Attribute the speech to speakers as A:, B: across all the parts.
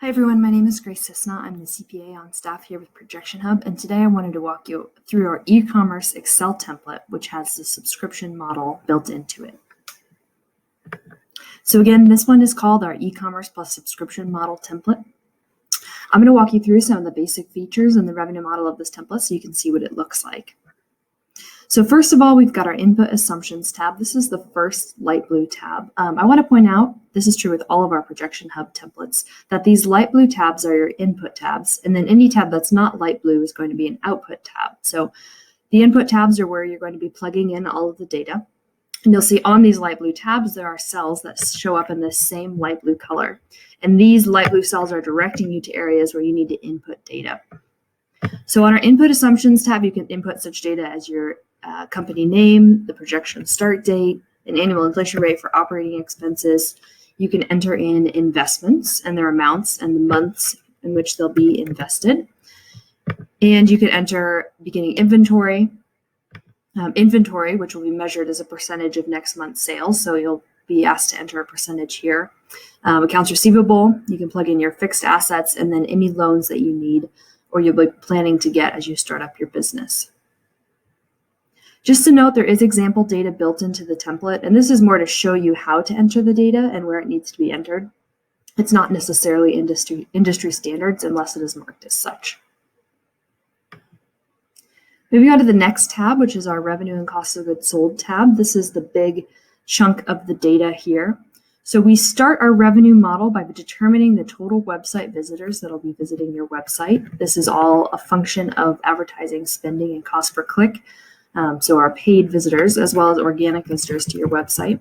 A: Hi everyone, my name is Grace Cisna. I'm the CPA on staff here with ProjectionHub, and today I wanted to walk you through our e-commerce Excel template, which has the subscription model built into it. So again, this one is called our e-commerce plus subscription model template. I'm going to walk you through some of the basic features and the revenue model of this template so you can see what it looks like. So first of all, we've got our input assumptions tab. This is the first light blue tab. I want to point out, this is true with all of our ProjectionHub templates, that these light blue tabs are your input tabs, and then any tab that's not light blue is going to be an output tab. So the input tabs are where you're going to be plugging in all of the data. And you'll see on these light blue tabs, there are cells that show up in this same light blue color. And these light blue cells are directing you to areas where you need to input data. So on our input assumptions tab, you can input such data as your company name, the projection start date, an annual inflation rate for operating expenses. You can enter in investments and their amounts and the months in which they'll be invested. And you can enter beginning inventory, which will be measured as a percentage of next month's sales. So you'll be asked to enter a percentage here. Accounts receivable, you can plug in your fixed assets and then any loans that you need or you'll be planning to get as you start up your business. Just to note, there is example data built into the template, and this is more to show you how to enter the data and where it needs to be entered. It's not necessarily industry standards unless it is marked as such. Moving on to the next tab, which is our revenue and cost of goods sold tab. This is the big chunk of the data here. So we start our revenue model by determining the total website visitors that'll be visiting your website. This is all a function of advertising spending and cost per click. So our paid visitors as well as organic visitors to your website.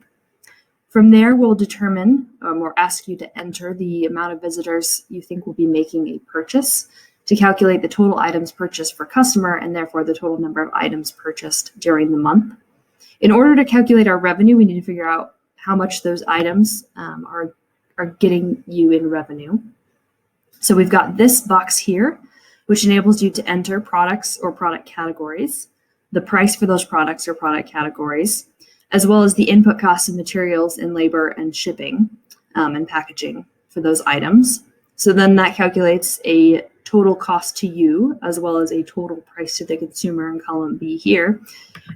A: From there, we'll determine or ask you to enter the amount of visitors you think will be making a purchase to calculate the total items purchased per customer and therefore the total number of items purchased during the month. In order to calculate our revenue, we need to figure out how much those items are getting you in revenue. So we've got this box here, which enables you to enter products or product categories, the price for those products or product categories, as well as the input costs of materials and labor and shipping and packaging for those items. So then that calculates a total cost to you as well as a total price to the consumer in column B here.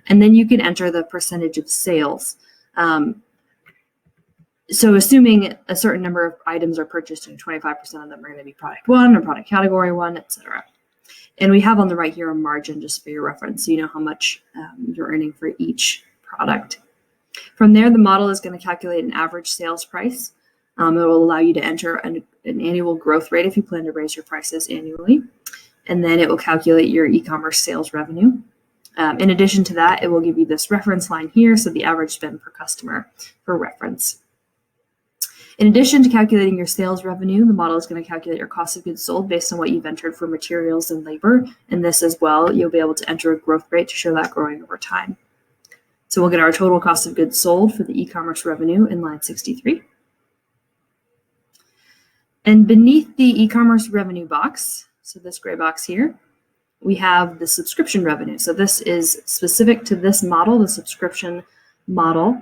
A: And then you can enter the percentage of sales. So assuming a certain number of items are purchased and 25% of them are going to be product one or product category one, etc. And we have on the right here a margin just for your reference, so you know how much you're earning for each product. From there, the model is going to calculate an average sales price. It will allow you to enter an annual growth rate if you plan to raise your prices annually. And then it will calculate your e-commerce sales revenue. In addition to that, it will give you this reference line here, so the average spend per customer for reference. In addition to calculating your sales revenue, the model is going to calculate your cost of goods sold based on what you've entered for materials and labor. And this as well, you'll be able to enter a growth rate to show that growing over time. So we'll get our total cost of goods sold for the e-commerce revenue in line 63. And beneath the e-commerce revenue box, so this gray box here, we have the subscription revenue. So this is specific to this model, the subscription model.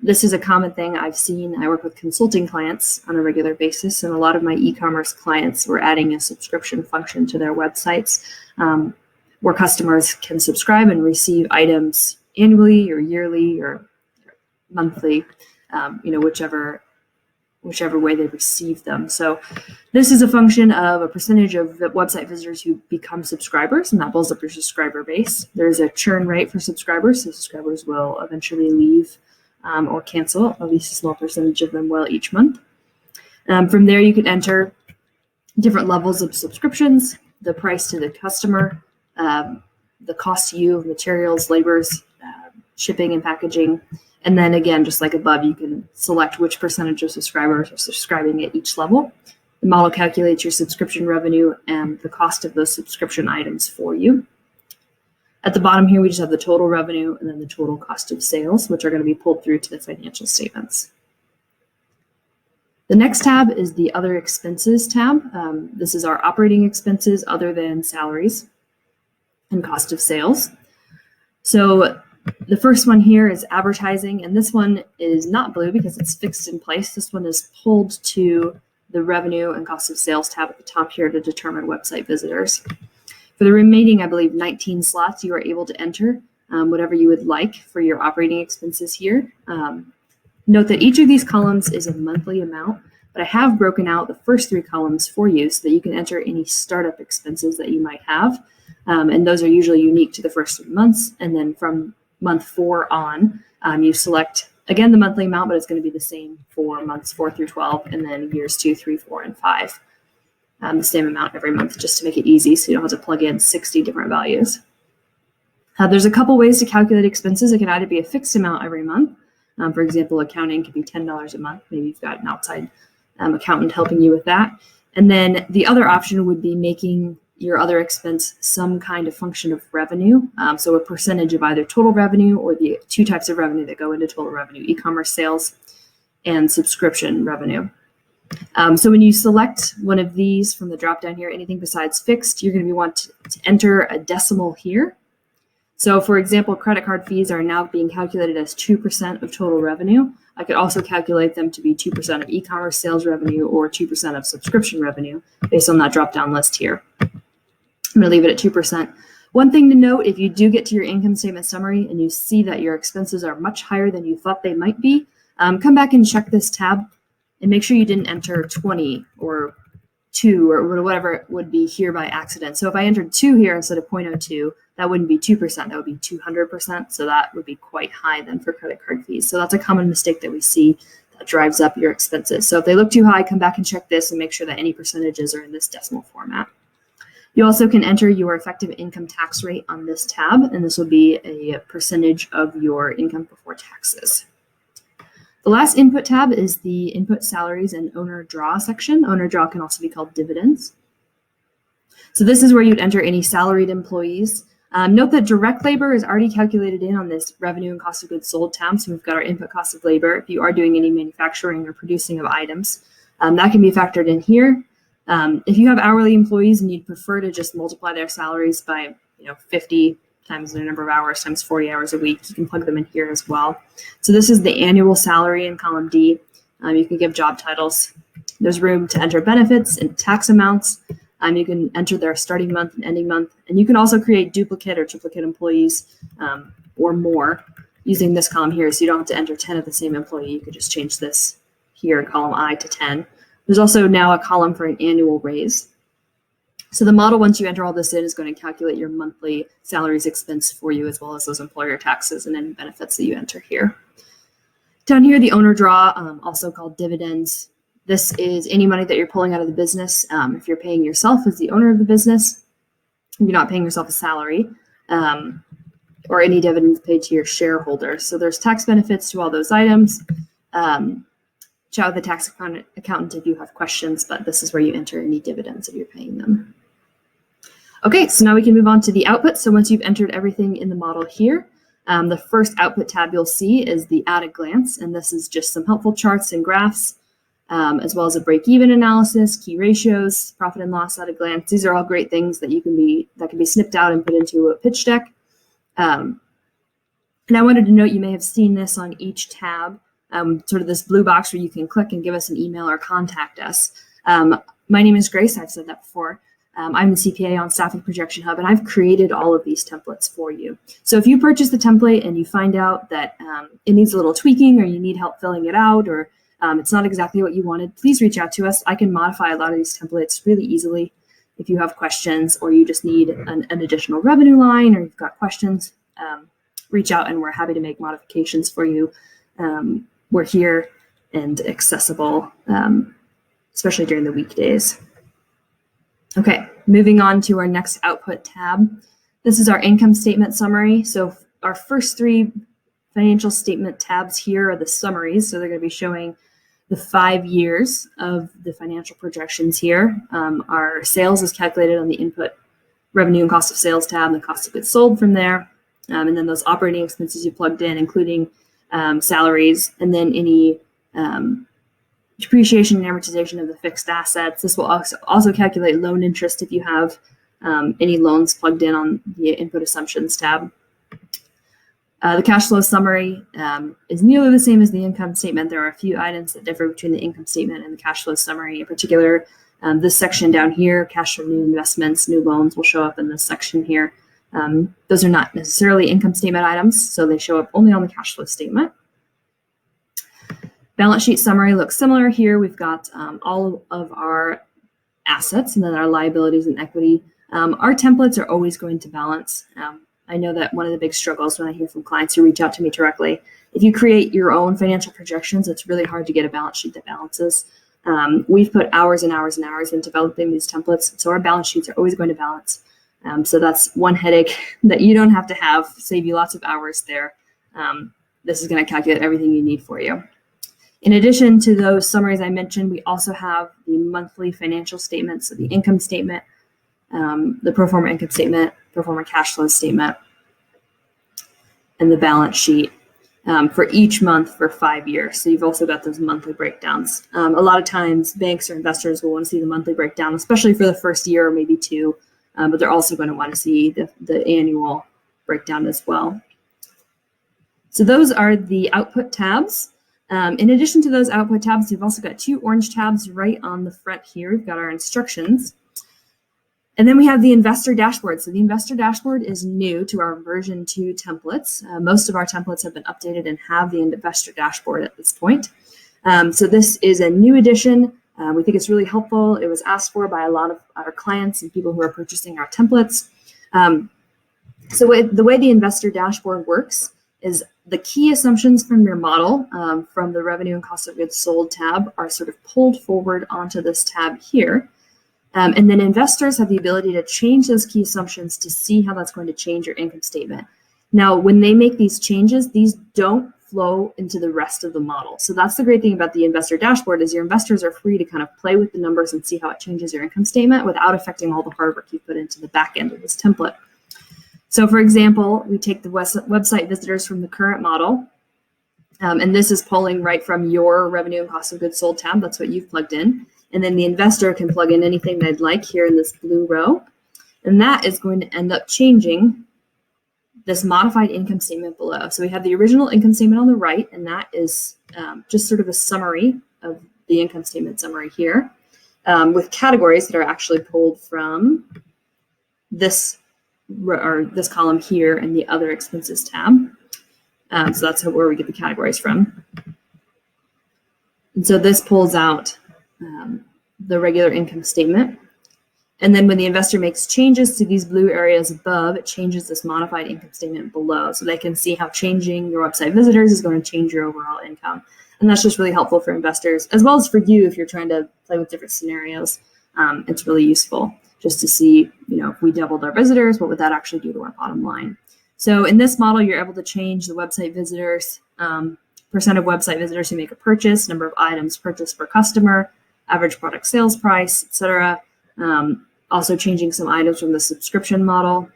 A: This is a common thing I've seen. I work with consulting clients on a regular basis, and a lot of my e-commerce clients were adding a subscription function to their websites where customers can subscribe and receive items annually or yearly or monthly, whichever way they receive them. So this is a function of a percentage of the website visitors who become subscribers, and that builds up your subscriber base. There's a churn rate for subscribers, so subscribers will eventually leave or cancel. At least a small percentage of them will each month. From there, you can enter different levels of subscriptions, the price to the customer, the cost to you of materials, labors, shipping and packaging. And then again, just like above, you can select which percentage of subscribers are subscribing at each level. The model calculates your subscription revenue and the cost of those subscription items for you. At the bottom here, we just have the total revenue and then the total cost of sales, which are going to be pulled through to the financial statements. The next tab is the other expenses tab. This is our operating expenses other than salaries and cost of sales. So the first one here is advertising, and this one is not blue because it's fixed in place. This one is pulled to the revenue and cost of sales tab at the top here to determine website visitors. For the remaining, I believe, 19 slots, you are able to enter whatever you would like for your operating expenses here. Note that each of these columns is a monthly amount, but I have broken out the first 3 columns for you so that you can enter any startup expenses that you might have. And those are usually unique to the first 3 months. And then from month 4 on, you select, again, the monthly amount, but it's going to be the same for months 4 through 12, and then years 2, 3, 4, and 5. The same amount every month, just to make it easy so you don't have to plug in 60 different values. There's a couple ways to calculate expenses. It can either be a fixed amount every month. For example, accounting could be $10 a month. Maybe you've got an outside accountant helping you with that. And then the other option would be making your other expense some kind of function of revenue. So a percentage of either total revenue or the 2 types of revenue that go into total revenue, e-commerce sales and subscription revenue. So when you select one of these from the drop down here, anything besides fixed, you're going to want to enter a decimal here. So for example, credit card fees are now being calculated as 2% of total revenue. I could also calculate them to be 2% of e-commerce sales revenue or 2% of subscription revenue based on that drop down list here. I'm going to leave it at 2%. One thing to note, if you do get to your income statement summary and you see that your expenses are much higher than you thought they might be, come back and check this tab and make sure you didn't enter 20 or 2 or whatever it would be here by accident. So if I entered 2 here instead of 0.02, that wouldn't be 2%, that would be 200%. So that would be quite high then for credit card fees. So that's a common mistake that we see that drives up your expenses. So if they look too high, come back and check this and make sure that any percentages are in this decimal format. You also can enter your effective income tax rate on this tab, and this will be a percentage of your income before taxes. The last input tab is the input salaries and owner draw section. Owner draw can also be called dividends. So this is where you'd enter any salaried employees. Note that direct labor is already calculated in on this revenue and cost of goods sold tab. So we've got our input cost of labor. If you are doing any manufacturing or producing of items, that can be factored in here. If you have hourly employees and you'd prefer to just multiply their salaries by 50 times the number of hours times 40 hours a week, you can plug them in here as well. So this is the annual salary in column D. You can give job titles. There's room to enter benefits and tax amounts. You can enter their starting month and ending month. And you can also create duplicate or triplicate employees or more using this column here. So you don't have to enter 10 of the same employee. You could just change this here in column I to 10. There's also now a column for an annual raise. So the model, once you enter all this in, is going to calculate your monthly salaries expense for you, as well as those employer taxes and any benefits that you enter here. Down here, the owner draw, also called dividends. This is any money that you're pulling out of the business. If you're paying yourself as the owner of the business, you're not paying yourself a salary, or any dividends paid to your shareholders. So there's tax benefits to all those items. Chat with the tax accountant if you have questions, but this is where you enter any dividends if you're paying them. Okay, so now we can move on to the output. So once you've entered everything in the model here, the first output tab you'll see is the at a glance, and this is just some helpful charts and graphs, as well as a break-even analysis, key ratios, profit and loss at a glance. These are all great things that can be snipped out and put into a pitch deck. And I wanted to note, you may have seen this on each tab. Sort of this blue box where you can click and give us an email or contact us. My name is Grace. I've said that before. I'm the CPA on staff with ProjectionHub, and I've created all of these templates for you. So if you purchase the template and you find out that it needs a little tweaking, or you need help filling it out, or it's not exactly what you wanted, please reach out to us. I can modify a lot of these templates really easily. If you have questions, or you just need an additional revenue line, or you've got questions, reach out and we're happy to make modifications for you. We're here and accessible, especially during the weekdays. Okay, moving on to our next output tab. This is our income statement summary. So our first 3 financial statement tabs here are the summaries. So they're going to be showing the 5 years of the financial projections here. Our sales is calculated on the input revenue and cost of sales tab, and the cost of goods sold from there. And then those operating expenses you plugged in, including salaries, and then any depreciation and amortization of the fixed assets. This will also calculate loan interest if you have any loans plugged in on the input assumptions tab. The cash flow summary is nearly the same as the income statement. There are a few items that differ between the income statement and the cash flow summary. In particular, this section down here, cash from new investments, new loans, will show up in this section here. Those are not necessarily income statement items, so they show up only on the cash flow statement. Balance sheet summary looks similar here. We've got all of our assets and then our liabilities and equity. Our templates are always going to balance. I know that one of the big struggles when I hear from clients who reach out to me directly, if you create your own financial projections, it's really hard to get a balance sheet that balances. We've put hours and hours and hours in developing these templates, so our balance sheets are always going to balance. So that's one headache that you don't have to have, save you lots of hours there. This is going to calculate everything you need for you. In addition to those summaries I mentioned, we also have the monthly financial statements, so the income statement, the pro forma income statement, pro forma cash flow statement, and the balance sheet for each month for 5 years. So you've also got those monthly breakdowns. A lot of times banks or investors will want to see the monthly breakdown, especially for the first year or maybe two, but they're also going to want to see the annual breakdown as well. So those are the output tabs. In addition to those output tabs, we've also got two orange tabs right on the front here. We've got our instructions. And then we have the investor dashboard. So the investor dashboard is new to our version 2 templates. Most of our templates have been updated and have the investor dashboard at this point. So this is a new addition. We think it's really helpful. It was asked for by a lot of our clients and people who are purchasing our templates. So the way the investor dashboard works is the key assumptions from your model from the revenue and cost of goods sold tab are sort of pulled forward onto this tab here. And then investors have the ability to change those key assumptions to see how that's going to change your income statement. Now, when they make these changes, these don't flow into the rest of the model. So that's the great thing about the investor dashboard is your investors are free to kind of play with the numbers and see how it changes your income statement without affecting all the hard work you put into the back end of this template. So for example, we take the website visitors from the current model, and this is pulling right from your revenue and cost of goods sold tab. That's what you've plugged in. And then the investor can plug in anything they'd like here in this blue row. And that is going to end up changing this modified income statement below. So we have the original income statement on the right, and that is just sort of a summary of the income statement summary here with categories that are actually pulled from this column here and the other expenses tab. So that's where we get the categories from. And so this pulls out the regular income statement. And then when the investor makes changes to these blue areas above, it changes this modified income statement below. So they can see how changing your website visitors is going to change your overall income. And that's just really helpful for investors, as well as for you if you're trying to play with different scenarios. It's really useful just to see, if we doubled our visitors, what would that actually do to our bottom line? So in this model, you're able to change the website visitors, percent of website visitors who make a purchase, number of items purchased per customer, average product sales price, etc. Also changing some items from the subscription model.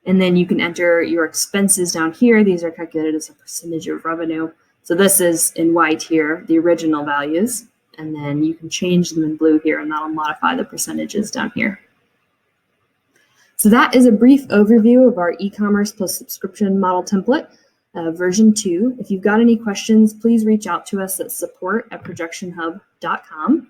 A: And then you can enter your expenses down here. These are calculated as a percentage of revenue. So this is in white here, the original values. And then you can change them in blue here, and that'll modify the percentages down here. So that is a brief overview of our e-commerce plus subscription model template, version 2. If you've got any questions, please reach out to us at support@ProjectionHub.com.